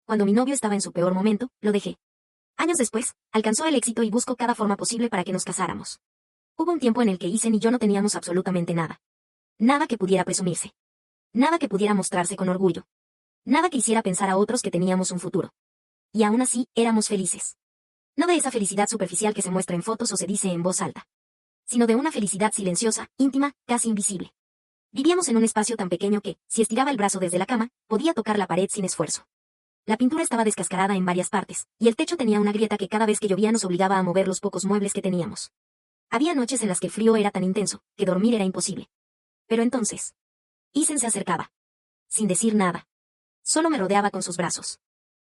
cuando mi novio estaba en su peor momento, lo dejé. Años después, alcanzó el éxito y buscó cada forma posible para que nos casáramos. Hubo un tiempo en el que Isen y yo no teníamos absolutamente nada. Nada que pudiera presumirse. Nada que pudiera mostrarse con orgullo. Nada que hiciera pensar a otros que teníamos un futuro. Y aún así, éramos felices. No de esa felicidad superficial que se muestra en fotos o se dice en voz alta, sino de una felicidad silenciosa, íntima, casi invisible. Vivíamos en un espacio tan pequeño que, si estiraba el brazo desde la cama, podía tocar la pared sin esfuerzo. La pintura estaba descascarada en varias partes, y el techo tenía una grieta que cada vez que llovía nos obligaba a mover los pocos muebles que teníamos. Había noches en las que el frío era tan intenso, que dormir era imposible. Pero entonces, Isen se acercaba. Sin decir nada. Solo me rodeaba con sus brazos.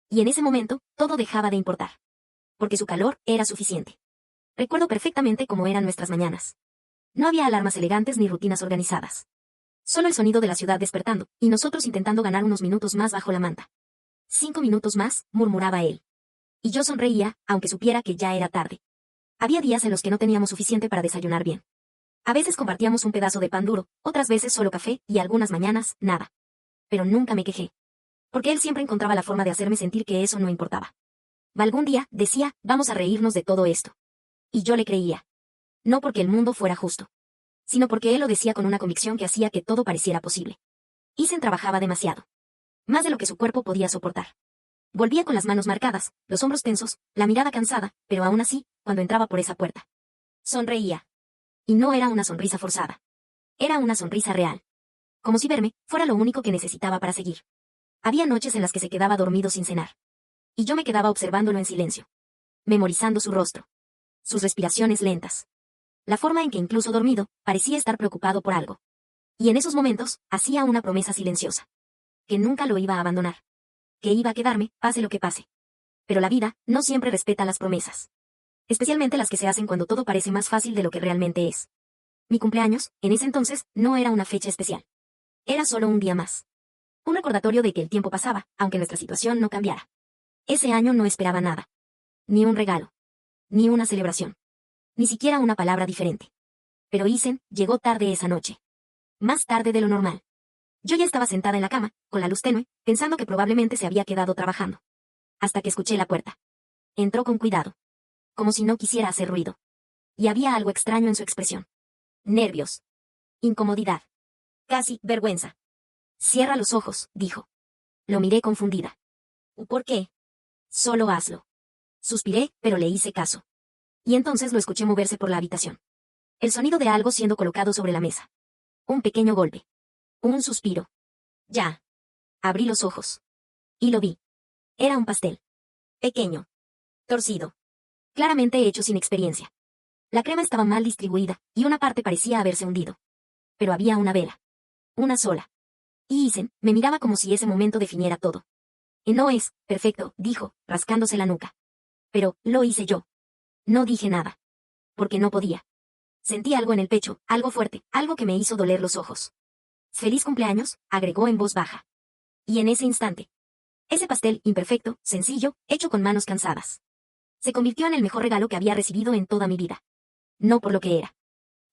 Y en ese momento, todo dejaba de importar. Porque su calor era suficiente. Recuerdo perfectamente cómo eran nuestras mañanas. No había alarmas elegantes ni rutinas organizadas. Solo el sonido de la ciudad despertando, y nosotros intentando ganar unos minutos más bajo la manta. 5 minutos más, murmuraba él. Y yo sonreía, aunque supiera que ya era tarde. Había días en los que no teníamos suficiente para desayunar bien. A veces compartíamos un pedazo de pan duro, otras veces solo café, y algunas mañanas, nada. Pero nunca me quejé. Porque él siempre encontraba la forma de hacerme sentir que eso no importaba. Algún día, decía, vamos a reírnos de todo esto. Y yo le creía. No porque el mundo fuera justo, sino porque él lo decía con una convicción que hacía que todo pareciera posible. Isen trabajaba demasiado. Más de lo que su cuerpo podía soportar. Volvía con las manos marcadas, los hombros tensos, la mirada cansada, pero aún así, cuando entraba por esa puerta, sonreía. Y no era una sonrisa forzada. Era una sonrisa real. Como si verme fuera lo único que necesitaba para seguir. Había noches en las que se quedaba dormido sin cenar. Y yo me quedaba observándolo en silencio. Memorizando su rostro. Sus respiraciones lentas. La forma en que incluso dormido, parecía estar preocupado por algo. Y en esos momentos, hacía una promesa silenciosa. Que nunca lo iba a abandonar. Que iba a quedarme, pase lo que pase. Pero la vida, no siempre respeta las promesas. Especialmente las que se hacen cuando todo parece más fácil de lo que realmente es. Mi cumpleaños, en ese entonces, no era una fecha especial. Era solo un día más. Un recordatorio de que el tiempo pasaba, aunque nuestra situación no cambiara. Ese año no esperaba nada. Ni un regalo. Ni una celebración. Ni siquiera una palabra diferente. Pero Isen llegó tarde esa noche. Más tarde de lo normal. Yo ya estaba sentada en la cama, con la luz tenue, pensando que probablemente se había quedado trabajando. Hasta que escuché la puerta. Entró con cuidado. Como si no quisiera hacer ruido. Y había algo extraño en su expresión. Nervios. Incomodidad. Casi vergüenza. Cierra los ojos, dijo. Lo miré confundida. ¿Por qué? Solo hazlo. Suspiré, pero le hice caso. Y entonces lo escuché moverse por la habitación. El sonido de algo siendo colocado sobre la mesa. Un pequeño golpe. Un suspiro. Ya. Abrí los ojos. Y lo vi. Era un pastel. Pequeño. Torcido. Claramente hecho sin experiencia. La crema estaba mal distribuida, y una parte parecía haberse hundido. Pero había una vela. Una sola. Y Isen me miraba como si ese momento definiera todo. No es perfecto, dijo, rascándose la nuca. Pero, lo hice yo. No dije nada. Porque no podía. Sentí algo en el pecho, algo fuerte, algo que me hizo doler los ojos. Feliz cumpleaños, agregó en voz baja. Y en ese instante. Ese pastel, imperfecto, sencillo, hecho con manos cansadas. Se convirtió en el mejor regalo que había recibido en toda mi vida. No por lo que era.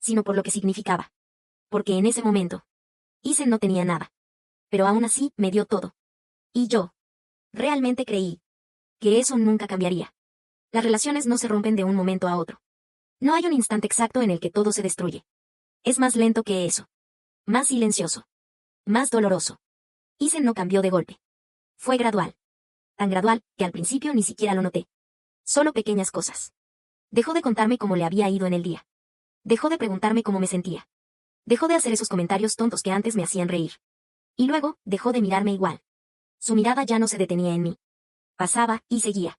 Sino por lo que significaba. Porque en ese momento. Isen no tenía nada. Pero aún así, me dio todo. Y yo. Realmente creí. Que eso nunca cambiaría. Las relaciones no se rompen de un momento a otro. No hay un instante exacto en el que todo se destruye. Es más lento que eso. Más silencioso. Más doloroso. Isen no cambió de golpe. Fue gradual. Tan gradual, que al principio ni siquiera lo noté. Solo pequeñas cosas. Dejó de contarme cómo le había ido en el día. Dejó de preguntarme cómo me sentía. Dejó de hacer esos comentarios tontos que antes me hacían reír. Y luego, dejó de mirarme igual. Su mirada ya no se detenía en mí. Pasaba, y seguía.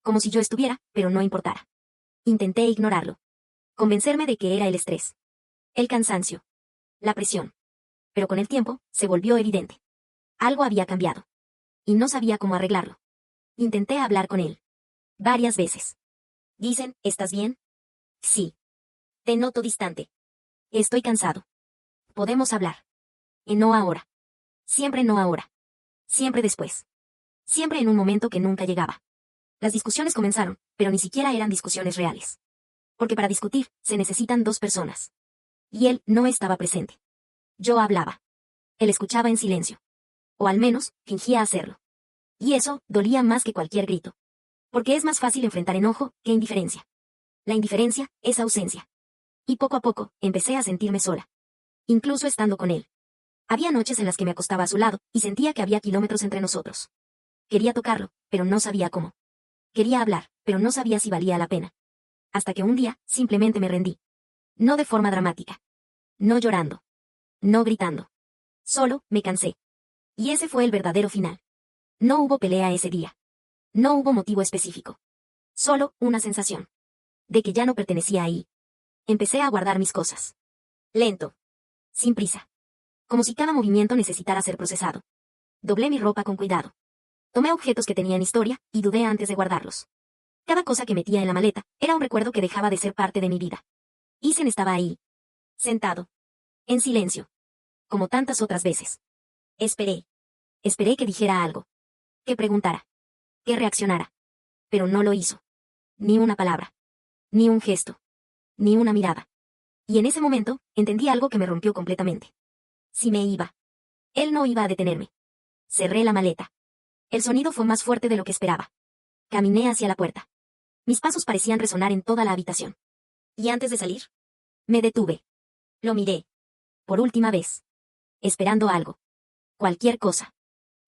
Como si yo estuviera, pero no importara. Intenté ignorarlo. Convencerme de que era el estrés. El cansancio. La presión. Pero con el tiempo, se volvió evidente. Algo había cambiado. Y no sabía cómo arreglarlo. Intenté hablar con él. Varias veces. Dicen, ¿estás bien? Sí. Te noto distante. Estoy cansado. Podemos hablar. Y no ahora. Siempre no ahora. Siempre después. Siempre en un momento que nunca llegaba. Las discusiones comenzaron, pero ni siquiera eran discusiones reales. Porque para discutir, se necesitan dos personas. Y él no estaba presente. Yo hablaba. Él escuchaba en silencio. O al menos, fingía hacerlo. Y eso dolía más que cualquier grito. Porque es más fácil enfrentar enojo que indiferencia. La indiferencia es ausencia. Y poco a poco, empecé a sentirme sola. Incluso estando con él. Había noches en las que me acostaba a su lado, y sentía que había kilómetros entre nosotros. Quería tocarlo, pero no sabía cómo. Quería hablar, pero no sabía si valía la pena. Hasta que un día, simplemente me rendí. No de forma dramática. No llorando. No gritando. Solo, me cansé. Y ese fue el verdadero final. No hubo pelea ese día. No hubo motivo específico. Solo, una sensación. De que ya no pertenecía ahí. Empecé a guardar mis cosas. Lento. Sin prisa. Como si cada movimiento necesitara ser procesado. Doblé mi ropa con cuidado. Tomé objetos que tenían historia, y dudé antes de guardarlos. Cada cosa que metía en la maleta, era un recuerdo que dejaba de ser parte de mi vida. Isen estaba ahí. Sentado. En silencio. Como tantas otras veces. Esperé. Esperé que dijera algo. Que preguntara. Que reaccionara. Pero no lo hizo. Ni una palabra. Ni un gesto. Ni una mirada. Y en ese momento, entendí algo que me rompió completamente. Si me iba. Él no iba a detenerme. Cerré la maleta. El sonido fue más fuerte de lo que esperaba. Caminé hacia la puerta. Mis pasos parecían resonar en toda la habitación. Y antes de salir, me detuve. Lo miré. Por última vez. Esperando algo. Cualquier cosa.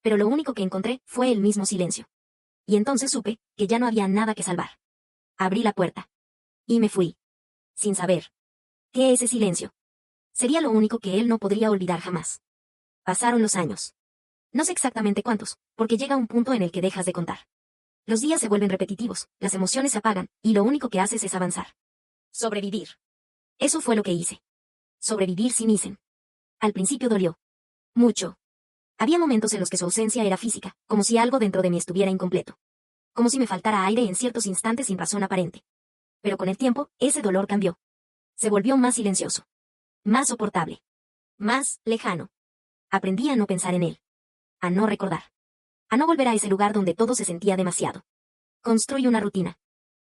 Pero lo único que encontré fue el mismo silencio. Y entonces supe que ya no había nada que salvar. Abrí la puerta. Y me fui. Sin saber que ese silencio sería lo único que él no podría olvidar jamás. Pasaron los años. No sé exactamente cuántos, porque llega un punto en el que dejas de contar. Los días se vuelven repetitivos, las emociones se apagan, y lo único que haces es avanzar. Sobrevivir. Eso fue lo que hice. Sobrevivir sin Isen. Al principio dolió. Mucho. Había momentos en los que su ausencia era física, como si algo dentro de mí estuviera incompleto. Como si me faltara aire en ciertos instantes sin razón aparente. Pero con el tiempo, ese dolor cambió. Se volvió más silencioso. Más soportable. Más lejano. Aprendí a no pensar en él. A no recordar. A no volver a ese lugar donde todo se sentía demasiado. Construí una rutina.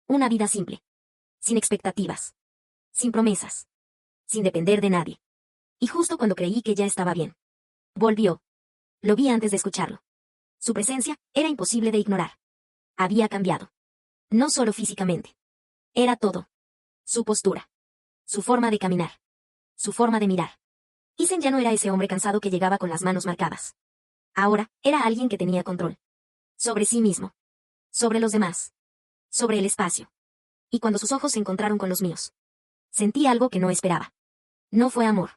Una vida simple. Sin expectativas. Sin promesas. Sin depender de nadie. Y justo cuando creí que ya estaba bien. Volvió. Lo vi antes de escucharlo. Su presencia era imposible de ignorar. Había cambiado. No solo físicamente. Era todo. Su postura. Su forma de caminar. Su forma de mirar. Isen ya no era ese hombre cansado que llegaba con las manos marcadas. Ahora, era alguien que tenía control. Sobre sí mismo. Sobre los demás. Sobre el espacio. Y cuando sus ojos se encontraron con los míos, sentí algo que no esperaba. No fue amor.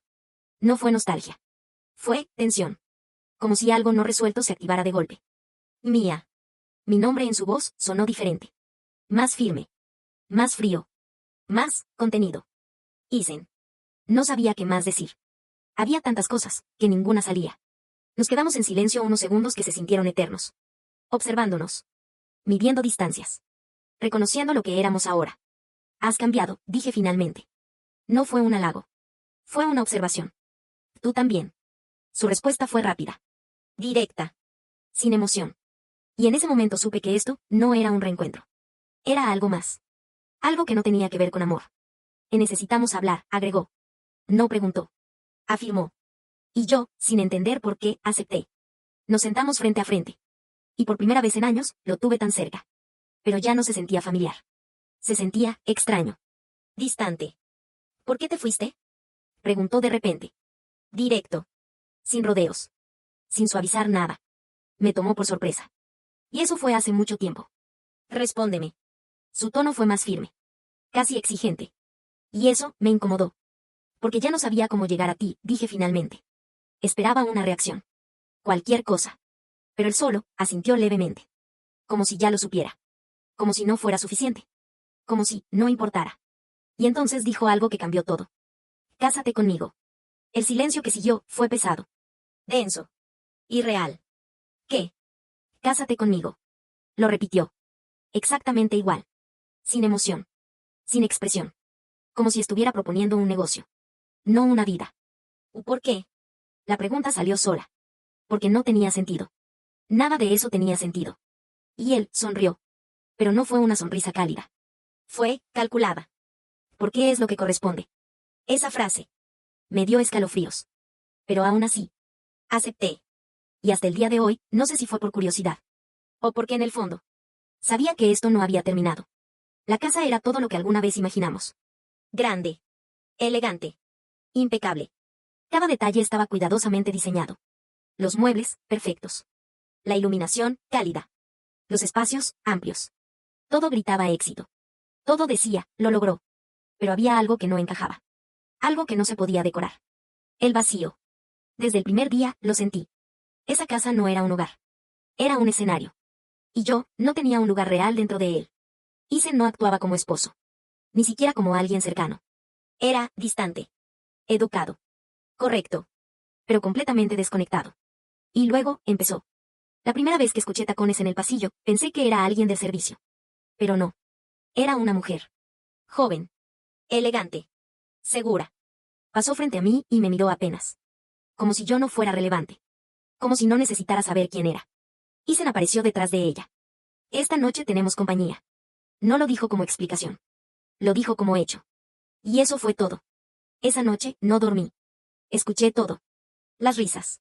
No fue nostalgia. Fue tensión. Como si algo no resuelto se activara de golpe. Mía. Mi nombre en su voz sonó diferente. Más firme. Más frío. Más contenido. Isen. No sabía qué más decir. Había tantas cosas, que ninguna salía. Nos quedamos en silencio unos segundos que se sintieron eternos. Observándonos. Midiendo distancias. Reconociendo lo que éramos ahora. Has cambiado, dije finalmente. No fue un halago. Fue una observación. Tú también. Su respuesta fue rápida. Directa. Sin emoción. Y en ese momento supe que esto no era un reencuentro. Era algo más. Algo que no tenía que ver con amor. Necesitamos hablar, agregó. No preguntó. Afirmó. Y yo, sin entender por qué, acepté. Nos sentamos frente a frente. Y por primera vez en años, lo tuve tan cerca. Pero ya no se sentía familiar. Se sentía extraño. Distante. ¿Por qué te fuiste? Preguntó de repente. Directo. Sin rodeos. Sin suavizar nada. Me tomó por sorpresa. Y eso fue hace mucho tiempo. Respóndeme. Su tono fue más firme. Casi exigente. Y eso me incomodó. Porque ya no sabía cómo llegar a ti, dije finalmente. Esperaba una reacción. Cualquier cosa. Pero él solo asintió levemente. Como si ya lo supiera. Como si no fuera suficiente. Como si no importara. Y entonces dijo algo que cambió todo. Cásate conmigo. El silencio que siguió fue pesado. Denso. Irreal. ¿Qué? Cásate conmigo. Lo repitió. Exactamente igual. Sin emoción. Sin expresión. Como si estuviera proponiendo un negocio. No una vida. ¿Por qué? La pregunta salió sola. Porque no tenía sentido. Nada de eso tenía sentido. Y él sonrió. Pero no fue una sonrisa cálida. Fue calculada. ¿Por qué es lo que corresponde? Esa frase. Me dio escalofríos. Pero aún así. Acepté. Y hasta el día de hoy, no sé si fue por curiosidad. O porque en el fondo, sabía que esto no había terminado. La casa era todo lo que alguna vez imaginamos. Grande. Elegante. Impecable. Cada detalle estaba cuidadosamente diseñado. Los muebles, perfectos. La iluminación, cálida. Los espacios, amplios. Todo gritaba éxito. Todo decía, lo logró. Pero había algo que no encajaba. Algo que no se podía decorar. El vacío. Desde el primer día, lo sentí. Esa casa no era un hogar. Era un escenario. Y yo, no tenía un lugar real dentro de él. Isen no actuaba como esposo. Ni siquiera como alguien cercano. Era distante. Educado. Correcto. Pero completamente desconectado. Y luego, empezó. La primera vez que escuché tacones en el pasillo, pensé que era alguien del servicio. Pero no. Era una mujer. Joven. Elegante. Segura. Pasó frente a mí y me miró apenas. Como si yo no fuera relevante. Como si no necesitara saber quién era. Isen apareció detrás de ella. Esta noche tenemos compañía. No lo dijo como explicación. Lo dijo como hecho. Y eso fue todo. Esa noche no dormí. Escuché todo. Las risas.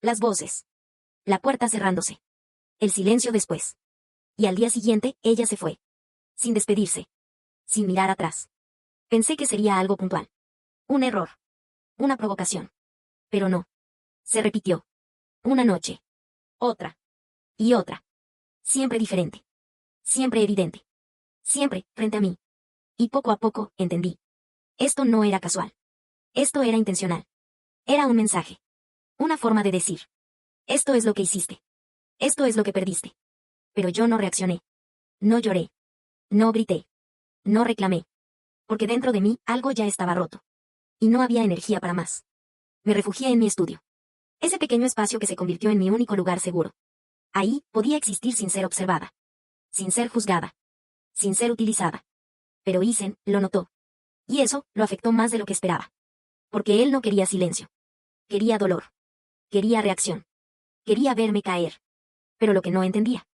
Las voces. La puerta cerrándose. El silencio después. Y al día siguiente, ella se fue. Sin despedirse. Sin mirar atrás. Pensé que sería algo puntual. Un error. Una provocación. Pero no. Se repitió. Una noche. Otra. Y otra. Siempre diferente. Siempre evidente. Siempre, frente a mí. Y poco a poco, entendí. Esto no era casual. Esto era intencional. Era un mensaje. Una forma de decir. Esto es lo que hiciste. Esto es lo que perdiste. Pero yo no reaccioné. No lloré. No grité. No reclamé. Porque dentro de mí algo ya estaba roto. Y no había energía para más. Me refugié en mi estudio. Ese pequeño espacio que se convirtió en mi único lugar seguro. Ahí podía existir sin ser observada. Sin ser juzgada. Sin ser utilizada. Pero Isen lo notó. Y eso lo afectó más de lo que esperaba. Porque él no quería silencio. Quería dolor. Quería reacción. Quería verme caer. Pero lo que no entendía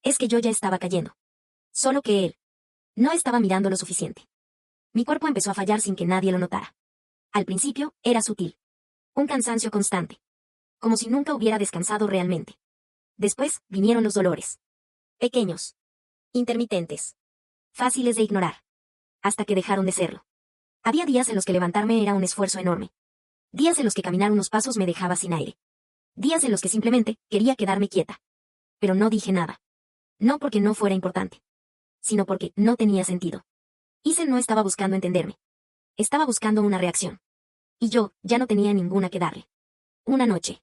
es que yo ya estaba cayendo. Solo que él no estaba mirando lo suficiente. Mi cuerpo empezó a fallar sin que nadie lo notara. Al principio, era sutil. Un cansancio constante. Como si nunca hubiera descansado realmente. Después, vinieron los dolores. Pequeños. Intermitentes. Fáciles de ignorar. Hasta que dejaron de serlo. Había días en los que levantarme era un esfuerzo enorme. Días en los que caminar unos pasos me dejaba sin aire. Días en los que simplemente quería quedarme quieta. Pero no dije nada. No porque no fuera importante. Sino porque no tenía sentido. Isen no estaba buscando entenderme. Estaba buscando una reacción. Y yo, ya no tenía ninguna que darle. Una noche.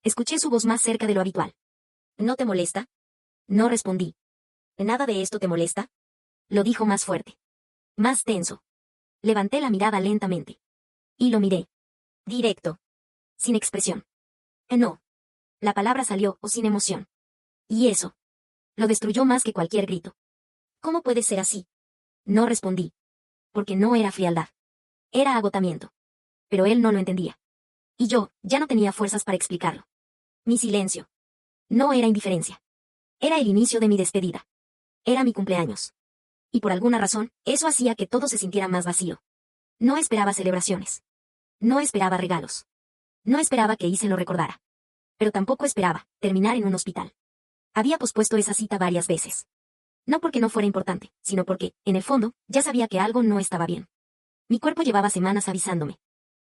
Escuché su voz más cerca de lo habitual. ¿No te molesta? No respondí. ¿Nada de esto te molesta? Lo dijo más fuerte. Más tenso. Levanté la mirada lentamente. Y lo miré. Directo. Sin expresión. No. La palabra salió, o sin emoción. Y eso. Lo destruyó más que cualquier grito. ¿Cómo puede ser así? No respondí. Porque no era frialdad. Era agotamiento. Pero él no lo entendía. Y yo, ya no tenía fuerzas para explicarlo. Mi silencio. No era indiferencia. Era el inicio de mi despedida. Era mi cumpleaños. Y por alguna razón, eso hacía que todo se sintiera más vacío. No esperaba celebraciones. No esperaba regalos. No esperaba que Isen lo recordara. Pero tampoco esperaba terminar en un hospital. Había pospuesto esa cita varias veces. No porque no fuera importante, sino porque, en el fondo, ya sabía que algo no estaba bien. Mi cuerpo llevaba semanas avisándome.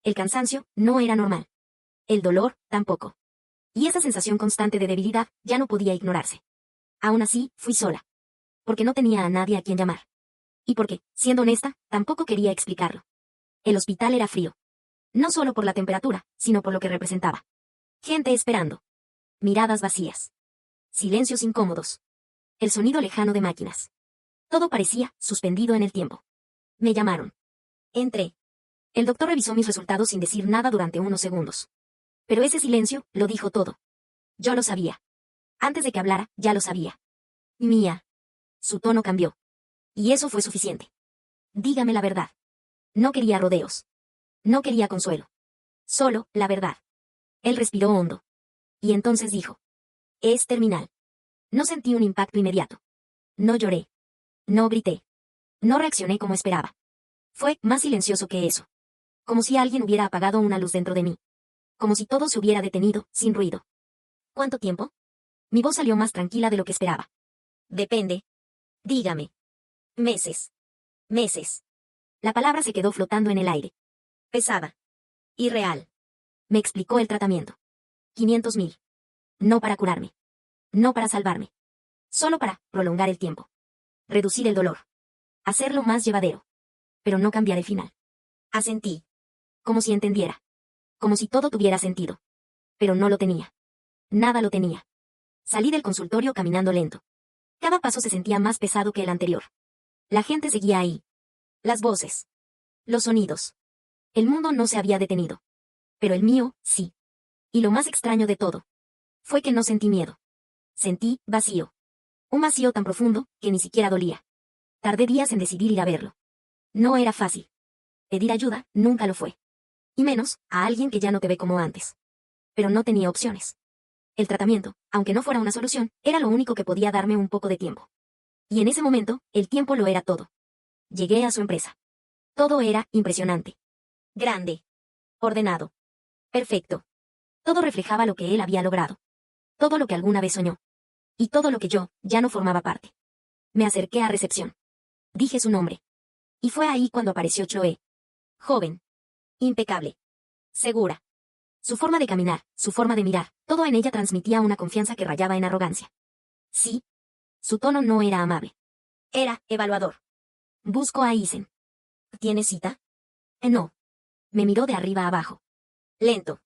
El cansancio no era normal. El dolor, tampoco. Y esa sensación constante de debilidad ya no podía ignorarse. Aún así, fui sola. Porque no tenía a nadie a quien llamar. Y porque, siendo honesta, tampoco quería explicarlo. El hospital era frío. No solo por la temperatura, sino por lo que representaba. Gente esperando. Miradas vacías. Silencios incómodos. El sonido lejano de máquinas. Todo parecía suspendido en el tiempo. Me llamaron. Entré. El doctor revisó mis resultados sin decir nada durante unos segundos. Pero ese silencio lo dijo todo. Yo lo sabía. Antes de que hablara, ya lo sabía. Mía. Su tono cambió. Y eso fue suficiente. Dígame la verdad. No quería rodeos. No quería consuelo. Solo la verdad. Él respiró hondo. Y entonces dijo. Es terminal. No sentí un impacto inmediato. No lloré. No grité. No reaccioné como esperaba. Fue más silencioso que eso. Como si alguien hubiera apagado una luz dentro de mí. Como si todo se hubiera detenido, sin ruido. ¿Cuánto tiempo? Mi voz salió más tranquila de lo que esperaba. Depende. Dígame. Meses. Meses. La palabra se quedó flotando en el aire. Pesada. Irreal. Me explicó el tratamiento. 500.000. No para curarme. No para salvarme. Solo para prolongar el tiempo. Reducir el dolor. Hacerlo más llevadero. Pero no cambiar el final. Asentí. Como si entendiera. Como si todo tuviera sentido. Pero no lo tenía. Nada lo tenía. Salí del consultorio caminando lento. Cada paso se sentía más pesado que el anterior. La gente seguía ahí. Las voces. Los sonidos. El mundo no se había detenido. Pero el mío, sí. Y lo más extraño de todo fue que no sentí miedo. Sentí vacío. Un vacío tan profundo que ni siquiera dolía. Tardé días en decidir ir a verlo. No era fácil. Pedir ayuda nunca lo fue. Y menos a alguien que ya no te ve como antes. Pero no tenía opciones. El tratamiento, aunque no fuera una solución, era lo único que podía darme un poco de tiempo. Y en ese momento, el tiempo lo era todo. Llegué a su empresa. Todo era impresionante. Grande. Ordenado. Perfecto. Todo reflejaba lo que él había logrado. Todo lo que alguna vez soñó. Y todo lo que yo ya no formaba parte. Me acerqué a recepción. Dije su nombre. Y fue ahí cuando apareció Chloe. Joven. Impecable. Segura. Su forma de caminar, su forma de mirar, todo en ella transmitía una confianza que rayaba en arrogancia. Sí. Su tono no era amable. Era evaluador. Busco a Isen. ¿Tiene cita? No. Me miró de arriba a abajo. Lento.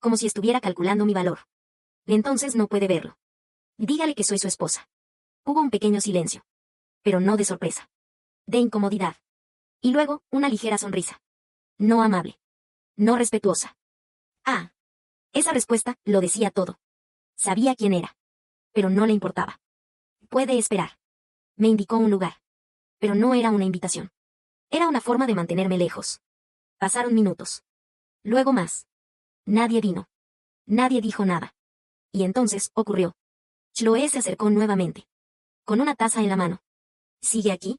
Como si estuviera calculando mi valor. Entonces no puede verlo. Dígale que soy su esposa. Hubo un pequeño silencio. Pero no de sorpresa. De incomodidad. Y luego, una ligera sonrisa. No amable. No respetuosa. Ah. Esa respuesta lo decía todo. Sabía quién era. Pero no le importaba. Puede esperar. Me indicó un lugar. Pero no era una invitación. Era una forma de mantenerme lejos. Pasaron minutos. Luego más. Nadie vino. Nadie dijo nada. Y entonces, ocurrió. Chloe se acercó nuevamente. Con una taza en la mano. ¿Sigue aquí?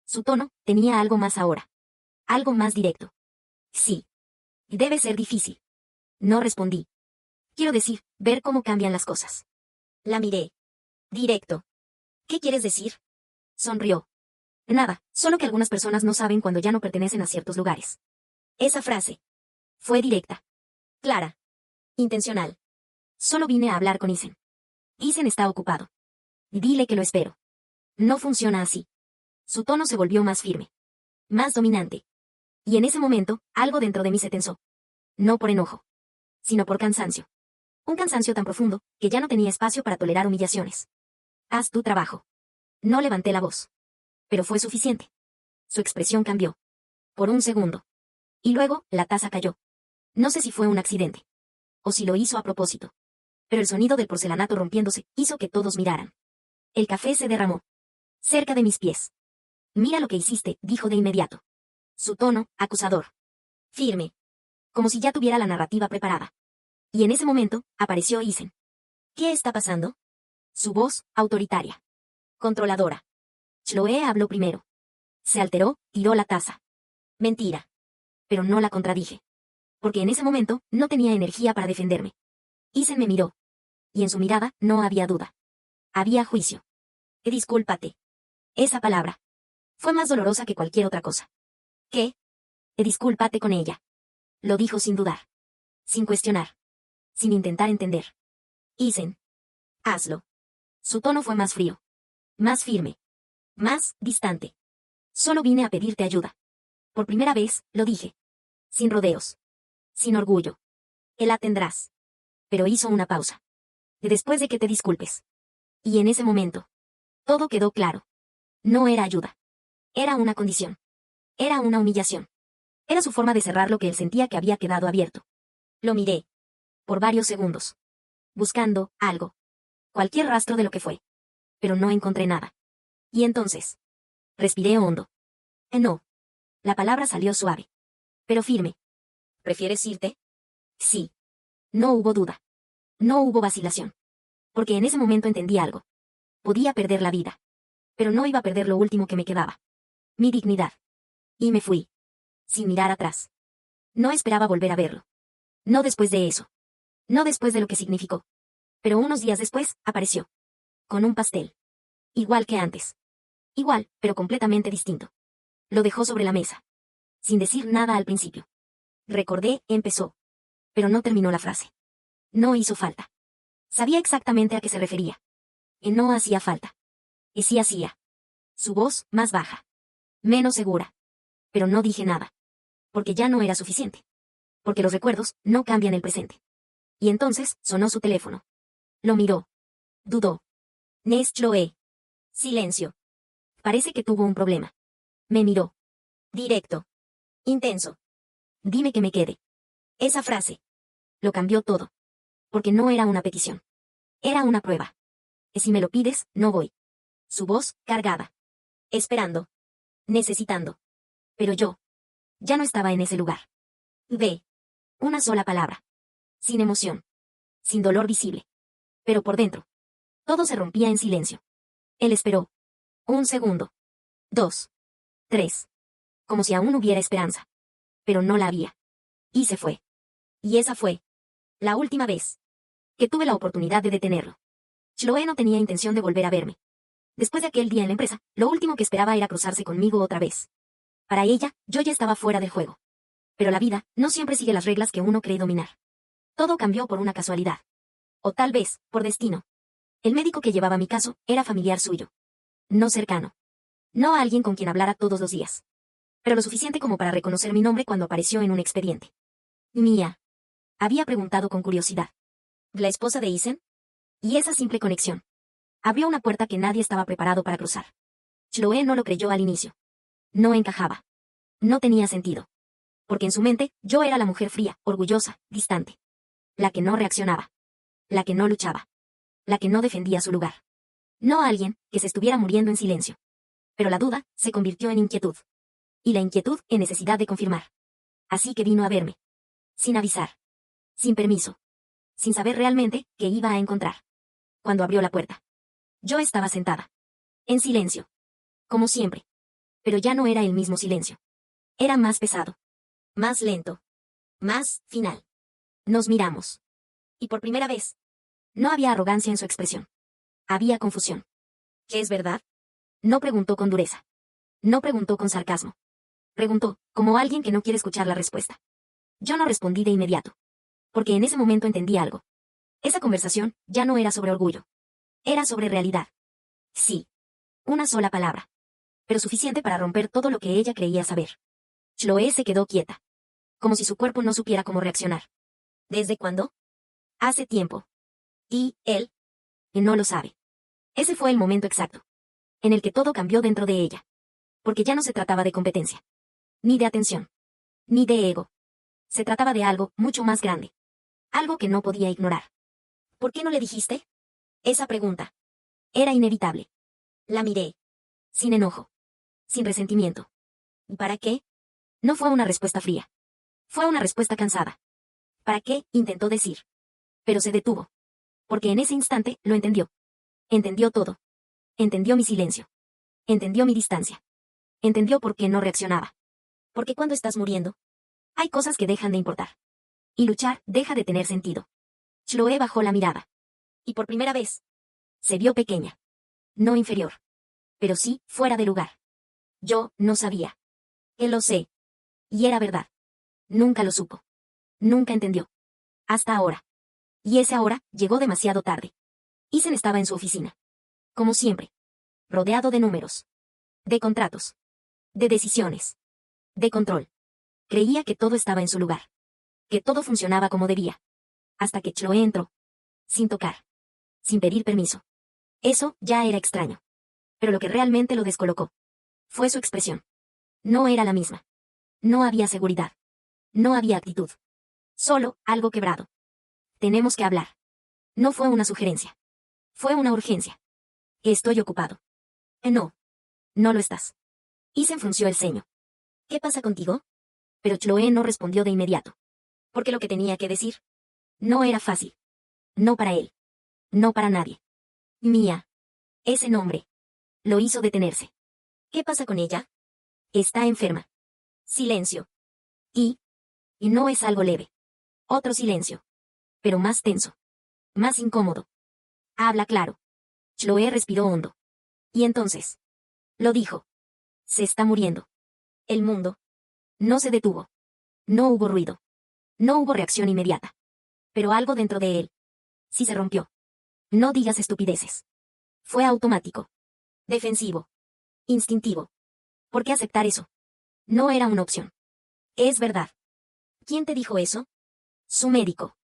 Su tono tenía algo más ahora. Algo más directo. Sí. Debe ser difícil. No respondí. Quiero decir, ver cómo cambian las cosas. La miré. Directo. ¿Qué quieres decir? Sonrió. Nada, solo que algunas personas no saben cuando ya no pertenecen a ciertos lugares. Esa frase. Fue directa. Clara. Intencional. Solo vine a hablar con Isen. Isen está ocupado. Dile que lo espero. No funciona así. Su tono se volvió más firme. Más dominante. Y en ese momento, algo dentro de mí se tensó. No por enojo. Sino por cansancio. Un cansancio tan profundo, que ya no tenía espacio para tolerar humillaciones. Haz tu trabajo. No levanté la voz. Pero fue suficiente. Su expresión cambió. Por un segundo. Y luego, la taza cayó. No sé si fue un accidente. O si lo hizo a propósito. Pero el sonido del porcelanato rompiéndose hizo que todos miraran. El café se derramó. Cerca de mis pies. Mira lo que hiciste, dijo de inmediato. Su tono, acusador. Firme. Como si ya tuviera la narrativa preparada. Y en ese momento, apareció Isen. ¿Qué está pasando? Su voz, autoritaria. Controladora. Chloe habló primero. Se alteró, tiró la taza. Mentira. Pero no la contradije. Porque en ese momento, no tenía energía para defenderme. Isen me miró. Y en su mirada, no había duda. Había juicio. Discúlpate. Esa palabra. Fue más dolorosa que cualquier otra cosa. ¿Qué? Discúlpate con ella. Lo dijo sin dudar. Sin cuestionar. Sin intentar entender. Isen. Hazlo. Su tono fue más frío. Más firme. Más distante. Solo vine a pedirte ayuda. Por primera vez, lo dije. Sin rodeos. Sin orgullo. Que la tendrás. Pero hizo una pausa. Después de que te disculpes. Y en ese momento. Todo quedó claro. No era ayuda. Era una condición. Era una humillación. Era su forma de cerrar lo que él sentía que había quedado abierto. Lo miré. Por varios segundos. Buscando algo. Cualquier rastro de lo que fue. Pero no encontré nada. Y entonces. Respiré hondo. No. La palabra salió suave. Pero firme. ¿Prefieres irte? Sí. No hubo duda. No hubo vacilación. Porque en ese momento entendí algo. Podía perder la vida. Pero no iba a perder lo último que me quedaba. Mi dignidad. Y me fui. Sin mirar atrás. No esperaba volver a verlo. No después de eso. No después de lo que significó. Pero unos días después, apareció. Con un pastel. Igual que antes. Igual, pero completamente distinto. Lo dejó sobre la mesa. Sin decir nada al principio. Recordé, empezó. Pero no terminó la frase. No hizo falta. Sabía exactamente a qué se refería. Y no hacía falta. Y sí hacía. Su voz, más baja. Menos segura. Pero no dije nada. Porque ya no era suficiente. Porque los recuerdos no cambian el presente. Y entonces, sonó su teléfono. Lo miró. Dudó. Nes Chloé. Silencio. Parece que tuvo un problema. Me miró. Directo. Intenso. Dime que me quede. Esa frase. Lo cambió todo. Porque no era una petición. Era una prueba. Y si me lo pides, no voy. Su voz, cargada. Esperando. Necesitando. Pero yo. Ya no estaba en ese lugar. Ve. Una sola palabra. Sin emoción. Sin dolor visible. Pero por dentro. Todo se rompía en silencio. Él esperó. 1 segundo. 2. 3. Como si aún hubiera esperanza. Pero no la había. Y se fue. Y esa fue. La última vez. Que tuve la oportunidad de detenerlo. Chloé no tenía intención de volver a verme. Después de aquel día en la empresa, lo último que esperaba era cruzarse conmigo otra vez. Para ella, yo ya estaba fuera del juego. Pero la vida no siempre sigue las reglas que uno cree dominar. Todo cambió por una casualidad. O tal vez, por destino. El médico que llevaba mi caso era familiar suyo. No cercano. No alguien con quien hablara todos los días. Pero lo suficiente como para reconocer mi nombre cuando apareció en un expediente. Mía. Había preguntado con curiosidad. ¿La esposa de Isen? Y esa simple conexión. Abrió una puerta que nadie estaba preparado para cruzar. Chloé no lo creyó al inicio. No encajaba. No tenía sentido. Porque en su mente, yo era la mujer fría, orgullosa, distante. La que no reaccionaba. La que no luchaba. La que no defendía su lugar. No alguien que se estuviera muriendo en silencio. Pero la duda se convirtió en inquietud. Y la inquietud en necesidad de confirmar. Así que vino a verme. Sin avisar. Sin permiso. Sin saber realmente qué iba a encontrar. Cuando abrió la puerta. Yo estaba sentada. En silencio. Como siempre. Pero ya no era el mismo silencio. Era más pesado. Más lento. Más final. Nos miramos. Y por primera vez. No había arrogancia en su expresión. Había confusión. ¿Qué es verdad? No preguntó con dureza. No preguntó con sarcasmo. Preguntó, como alguien que no quiere escuchar la respuesta. Yo no respondí de inmediato. Porque en ese momento entendí algo. Esa conversación ya no era sobre orgullo. Era sobre realidad. Sí. Una sola palabra. Pero suficiente para romper todo lo que ella creía saber. Chloé se quedó quieta. Como si su cuerpo no supiera cómo reaccionar. ¿Desde cuándo? Hace tiempo. Y él. No lo sabe. Ese fue el momento exacto. En el que todo cambió dentro de ella. Porque ya no se trataba de competencia. Ni de atención. Ni de ego. Se trataba de algo mucho más grande. Algo que no podía ignorar. ¿Por qué no le dijiste? Esa pregunta. Era inevitable. La miré. Sin enojo. Sin resentimiento. ¿Y para qué? No fue una respuesta fría. Fue una respuesta cansada. ¿Para qué? Intentó decir. Pero se detuvo. Porque en ese instante lo entendió. Entendió todo. Entendió mi silencio. Entendió mi distancia. Entendió por qué no reaccionaba. Porque cuando estás muriendo, hay cosas que dejan de importar. Y luchar deja de tener sentido. Chloé bajó la mirada. Y por primera vez, se vio pequeña. No inferior. Pero sí, fuera de lugar. Yo no sabía. Él lo sé. Y era verdad. Nunca lo supo. Nunca entendió. Hasta ahora. Y ese ahora llegó demasiado tarde. Isen estaba en su oficina. Como siempre. Rodeado de números. De contratos. De decisiones. De control. Creía que todo estaba en su lugar. Que todo funcionaba como debía. Hasta que Chloé entró. Sin tocar. Sin pedir permiso. Eso ya era extraño. Pero lo que realmente lo descolocó fue su expresión. No era la misma. No había seguridad. No había actitud. Solo algo quebrado. Tenemos que hablar. No fue una sugerencia. Fue una urgencia. Estoy ocupado. No. No lo estás. Isen frunció el ceño. ¿Qué pasa contigo? Pero Chloé no respondió de inmediato. Porque lo que tenía que decir no era fácil. No para él. No para nadie. Mía. Ese nombre. Lo hizo detenerse. ¿Qué pasa con ella? Está enferma. Silencio. Y no es algo leve. Otro silencio. Pero más tenso. Más incómodo. Habla claro. Chloe respiró hondo. Y entonces. Lo dijo. Se está muriendo. El mundo. No se detuvo. No hubo ruido. No hubo reacción inmediata. Pero algo dentro de él. Sí se rompió. No digas estupideces. Fue automático. Defensivo. Instintivo. ¿Por qué aceptar eso? No era una opción. Es verdad. ¿Quién te dijo eso? Su médico.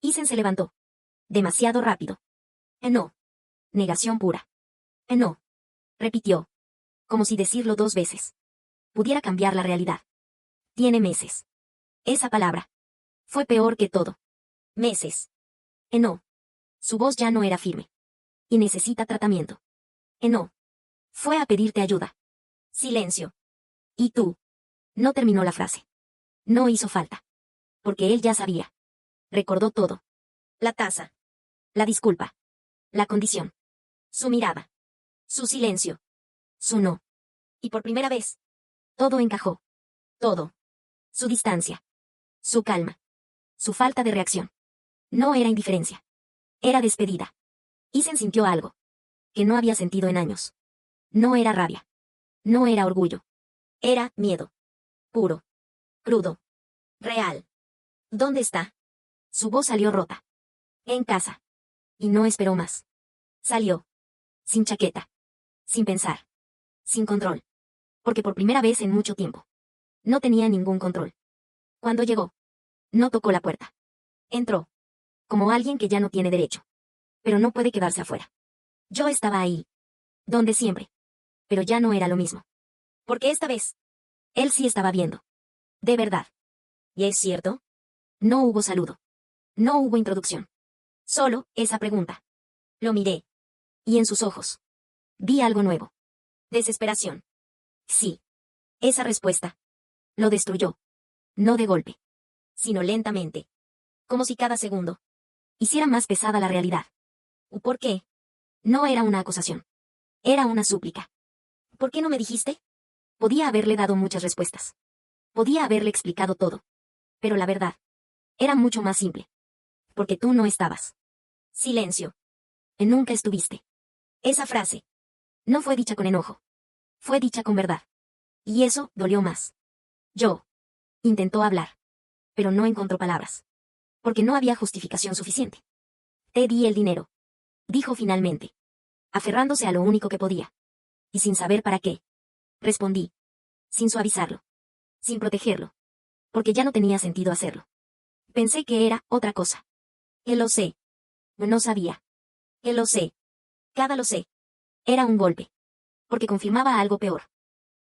Isen se levantó. Demasiado rápido. No. Negación pura. No. Repitió. Como si decirlo 2 veces pudiera cambiar la realidad. Tiene meses. Esa palabra. Fue peor que todo. Meses. No. Su voz ya no era firme. Y necesita tratamiento. No. Fue a pedirte ayuda. Silencio. ¿Y tú? No terminó la frase. No hizo falta. Porque él ya sabía. Recordó todo. La taza. La disculpa. La condición. Su mirada. Su silencio. Su no. Y por primera vez. Todo encajó. Todo. Su distancia. Su calma. Su falta de reacción. No era indiferencia. Era despedida. Isen sintió algo. Que no había sentido en años. No era rabia. No era orgullo. Era miedo. Puro. Crudo. Real. ¿Dónde está? Su voz salió rota. En casa. Y no esperó más. Salió. Sin chaqueta. Sin pensar. Sin control. Porque por primera vez en mucho tiempo. No tenía ningún control. Cuando llegó. No tocó la puerta. Entró. Como alguien que ya no tiene derecho. Pero no puede quedarse afuera. Yo estaba ahí. Donde siempre. Pero ya no era lo mismo. Porque esta vez. Él sí estaba viendo. De verdad. ¿Y es cierto? No hubo saludo. No hubo introducción. Solo esa pregunta. Lo miré. Y en sus ojos. Vi algo nuevo. Desesperación. Sí. Esa respuesta. Lo destruyó. No de golpe. Sino lentamente. Como si cada segundo. Hiciera más pesada la realidad. ¿Por qué? No era una acusación. Era una súplica. ¿Por qué no me dijiste? Podía haberle dado muchas respuestas. Podía haberle explicado todo. Pero la verdad. Era mucho más simple. Porque tú no estabas. Silencio. Nunca estuviste. Esa frase. No fue dicha con enojo. Fue dicha con verdad. Y eso dolió más. Yo. Intentó hablar. Pero no encontró palabras. Porque no había justificación suficiente. Te di el dinero. Dijo finalmente. Aferrándose a lo único que podía. Y sin saber para qué. Respondí. Sin suavizarlo. Sin protegerlo. Porque ya no tenía sentido hacerlo. Pensé que era otra cosa. Que lo sé. No sabía. Que lo sé. Cada lo sé. Era un golpe. Porque confirmaba algo peor.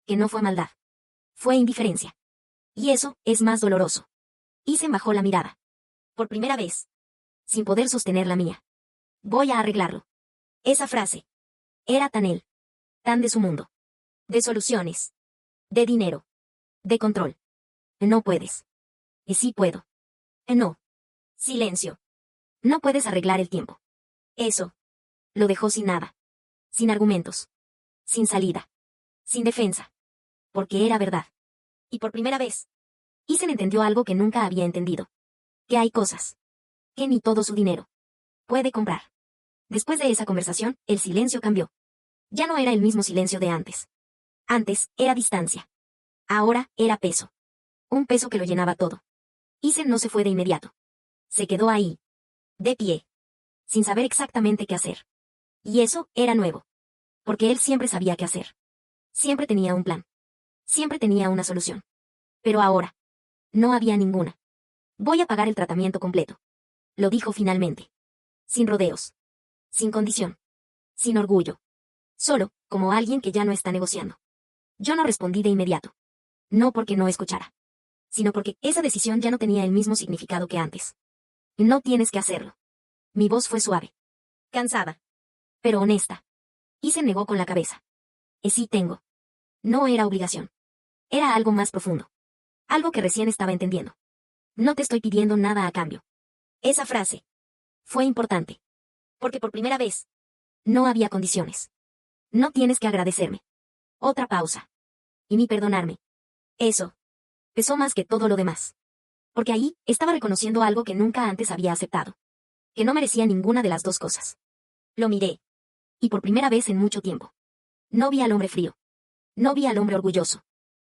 Que no fue maldad. Fue indiferencia. Y eso es más doloroso. Isen bajó la mirada. Por primera vez. Sin poder sostener la mía. Voy a arreglarlo. Esa frase. Era tan él. Tan de su mundo. De soluciones. De dinero. De control. No puedes. Y sí puedo. No. Silencio. No puedes arreglar el tiempo. Eso. Lo dejó sin nada. Sin argumentos. Sin salida. Sin defensa. Porque era verdad. Y por primera vez. Isen entendió algo que nunca había entendido. Que hay cosas. Que ni todo su dinero. Puede comprar. Después de esa conversación, el silencio cambió. Ya no era el mismo silencio de antes. Antes, era distancia. Ahora, era peso. Un peso que lo llenaba todo. Isen no se fue de inmediato. Se quedó ahí. De pie. Sin saber exactamente qué hacer. Y eso era nuevo. Porque él siempre sabía qué hacer. Siempre tenía un plan. Siempre tenía una solución. Pero ahora. No había ninguna. Voy a pagar el tratamiento completo. Lo dijo finalmente. Sin rodeos. Sin condición. Sin orgullo. Solo, como alguien que ya no está negociando. Yo no respondí de inmediato. No porque no escuchara. Sino porque esa decisión ya no tenía el mismo significado que antes. No tienes que hacerlo. Mi voz fue suave. Cansada. Pero honesta. Y se negó con la cabeza. Sí tengo. No era obligación. Era algo más profundo. Algo que recién estaba entendiendo. No te estoy pidiendo nada a cambio. Esa frase. Fue importante. Porque por primera vez. No había condiciones. No tienes que agradecerme. Otra pausa. Y ni perdonarme. Eso. Pesó más que todo lo demás. Porque ahí estaba reconociendo algo que nunca antes había aceptado. Que no merecía ninguna de las dos cosas. Lo miré. Y por primera vez en mucho tiempo. No vi al hombre frío. No vi al hombre orgulloso.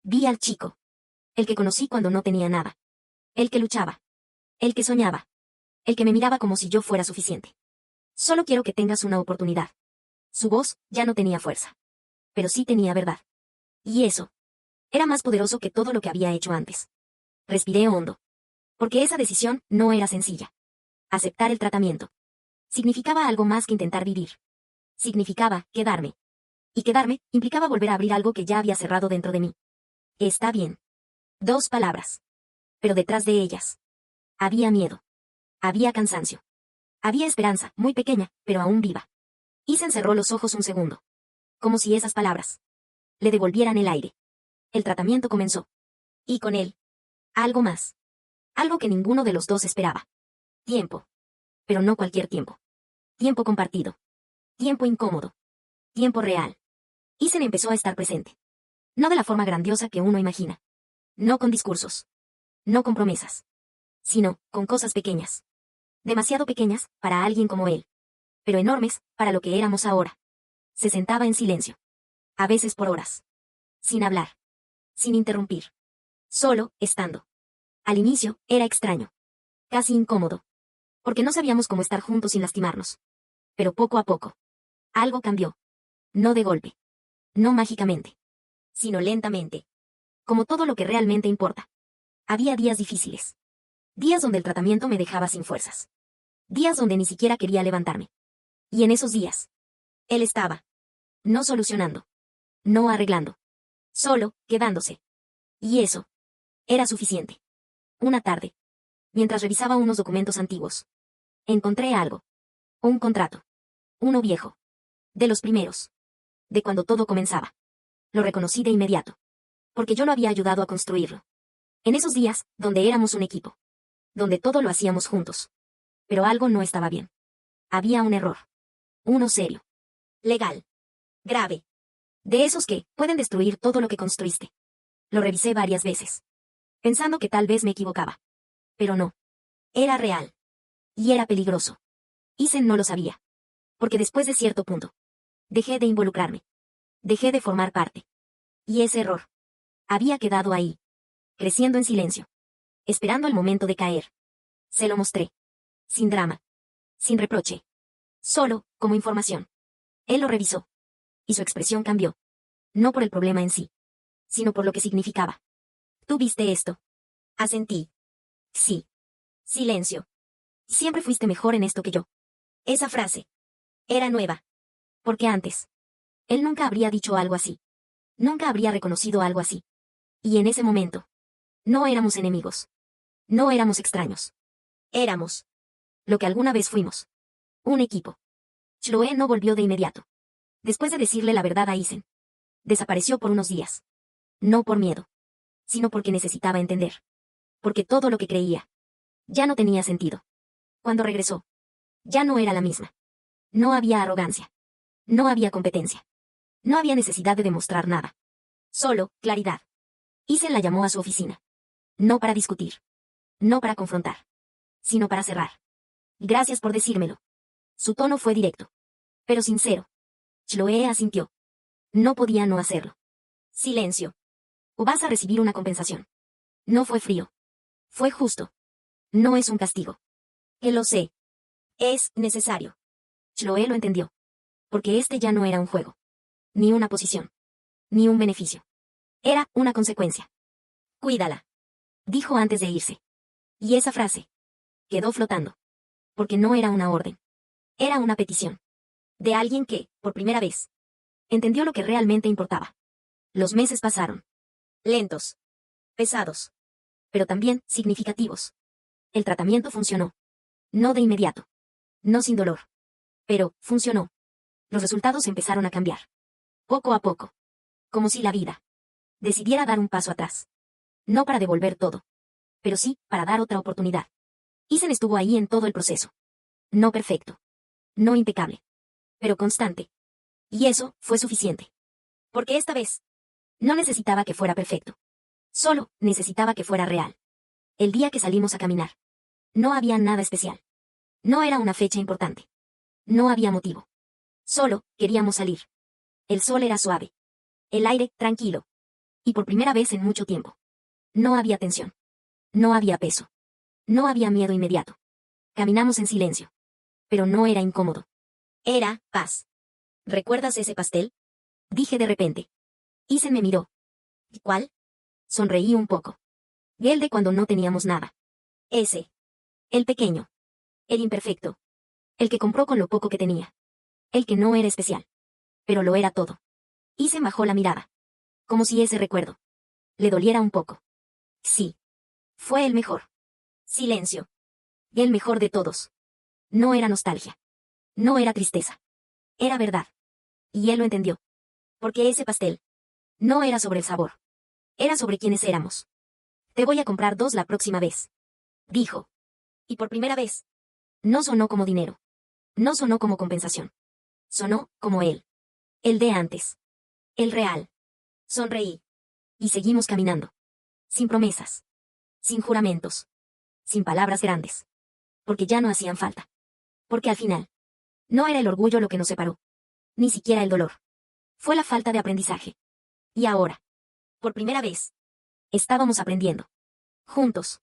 Vi al chico. El que conocí cuando no tenía nada. El que luchaba. El que soñaba. El que me miraba como si yo fuera suficiente. Solo quiero que tengas una oportunidad. Su voz ya no tenía fuerza. Pero sí tenía verdad. Y eso era más poderoso que todo lo que había hecho antes. Respiré hondo. Porque esa decisión no era sencilla. Aceptar el tratamiento. Significaba algo más que intentar vivir. Significaba quedarme. Y quedarme implicaba volver a abrir algo que ya había cerrado dentro de mí. Está bien. 2 palabras. Pero detrás de ellas había miedo. Había cansancio. Había esperanza, muy pequeña, pero aún viva. Y se encerró los ojos un segundo. Como si esas palabras le devolvieran el aire. El tratamiento comenzó. Y con él, algo más. Algo que ninguno de los dos esperaba. Tiempo. Pero no cualquier tiempo. Tiempo compartido. Tiempo incómodo. Tiempo real. Isen empezó a estar presente. No de la forma grandiosa que uno imagina. No con discursos. No con promesas. Sino con cosas pequeñas. Demasiado pequeñas para alguien como él. Pero enormes para lo que éramos ahora. Se sentaba en silencio. A veces por horas. Sin hablar. Sin interrumpir. Solo, estando. Al inicio, era extraño. Casi incómodo. Porque no sabíamos cómo estar juntos sin lastimarnos. Pero poco a poco. Algo cambió. No de golpe. No mágicamente. Sino lentamente. Como todo lo que realmente importa. Había días difíciles. Días donde el tratamiento me dejaba sin fuerzas. Días donde ni siquiera quería levantarme. Y en esos días, él estaba. No solucionando. No arreglando. Solo, quedándose. Y eso. Era suficiente. Una tarde. Mientras revisaba unos documentos antiguos. Encontré algo. Un contrato. Uno viejo. De los primeros. De cuando todo comenzaba. Lo reconocí de inmediato. Porque yo lo había ayudado a construirlo. En esos días, donde éramos un equipo. Donde todo lo hacíamos juntos. Pero algo no estaba bien. Había un error. Uno serio. Legal. Grave. De esos que pueden destruir todo lo que construiste. Lo revisé varias veces. Pensando que tal vez me equivocaba. Pero no. Era real. Y era peligroso. Isen no lo sabía. Porque después de cierto punto. Dejé de involucrarme. Dejé de formar parte. Y ese error. Había quedado ahí. Creciendo en silencio. Esperando el momento de caer. Se lo mostré. Sin drama. Sin reproche. Solo, como información. Él lo revisó. Y su expresión cambió. No por el problema en sí. Sino por lo que significaba. ¿Tú viste esto? Asentí. Sí. Silencio. Siempre fuiste mejor en esto que yo. Esa frase. Era nueva. Porque antes. Él nunca habría dicho algo así. Nunca habría reconocido algo así. Y en ese momento. No éramos enemigos. No éramos extraños. Éramos. Lo que alguna vez fuimos. Un equipo. Chloe no volvió de inmediato. Después de decirle la verdad a Isen. Desapareció por unos días. No por miedo. Sino porque necesitaba entender. Porque todo lo que creía. Ya no tenía sentido. Cuando regresó. Ya no era la misma. No había arrogancia. No había competencia. No había necesidad de demostrar nada. Solo, claridad. Isen la llamó a su oficina. No para discutir. No para confrontar. Sino para cerrar. Gracias por decírmelo. Su tono fue directo. Pero sincero. Chloe asintió. No podía no hacerlo. Silencio. O vas a recibir una compensación. No fue frío. Fue justo. No es un castigo. Que lo sé. Es necesario. Chloe lo entendió. Porque este ya no era un juego. Ni una posición. Ni un beneficio. Era una consecuencia. Cuídala. Dijo antes de irse. Y esa frase. Quedó flotando. Porque no era una orden. Era una petición. De alguien que, por primera vez, entendió lo que realmente importaba. Los meses pasaron. Lentos. Pesados. Pero también significativos. El tratamiento funcionó. No de inmediato. No sin dolor. Pero, funcionó. Los resultados empezaron a cambiar. Poco a poco. Como si la vida decidiera dar un paso atrás. No para devolver todo. Pero sí, para dar otra oportunidad. Isen estuvo ahí en todo el proceso. No perfecto. No impecable. Pero constante. Y eso fue suficiente. Porque esta vez, no necesitaba que fuera perfecto. Solo necesitaba que fuera real. El día que salimos a caminar. No había nada especial. No era una fecha importante. No había motivo. Solo queríamos salir. El sol era suave. El aire, tranquilo. Y por primera vez en mucho tiempo. No había tensión. No había peso. No había miedo inmediato. Caminamos en silencio. Pero no era incómodo. Era paz. ¿Recuerdas ese pastel? Dije de repente. Isen me miró. ¿Y cuál? Sonreí un poco. El de cuando no teníamos nada. Ese. El pequeño. El imperfecto. El que compró con lo poco que tenía. El que no era especial. Pero lo era todo. Isen bajó la mirada. Como si ese recuerdo le doliera un poco. Sí. Fue el mejor. Silencio. El mejor de todos. No era nostalgia. No era tristeza. Era verdad. Y él lo entendió. Porque ese pastel no era sobre el sabor. Era sobre quiénes éramos. Te voy a comprar 2 la próxima vez. Dijo. Y por primera vez. No sonó como dinero. No sonó como compensación. Sonó como él. El de antes. El real. Sonreí. Y seguimos caminando. Sin promesas. Sin juramentos. Sin palabras grandes. Porque ya no hacían falta. Porque al final, no era el orgullo lo que nos separó. Ni siquiera el dolor. Fue la falta de aprendizaje. Y ahora, por primera vez, estábamos aprendiendo. Juntos.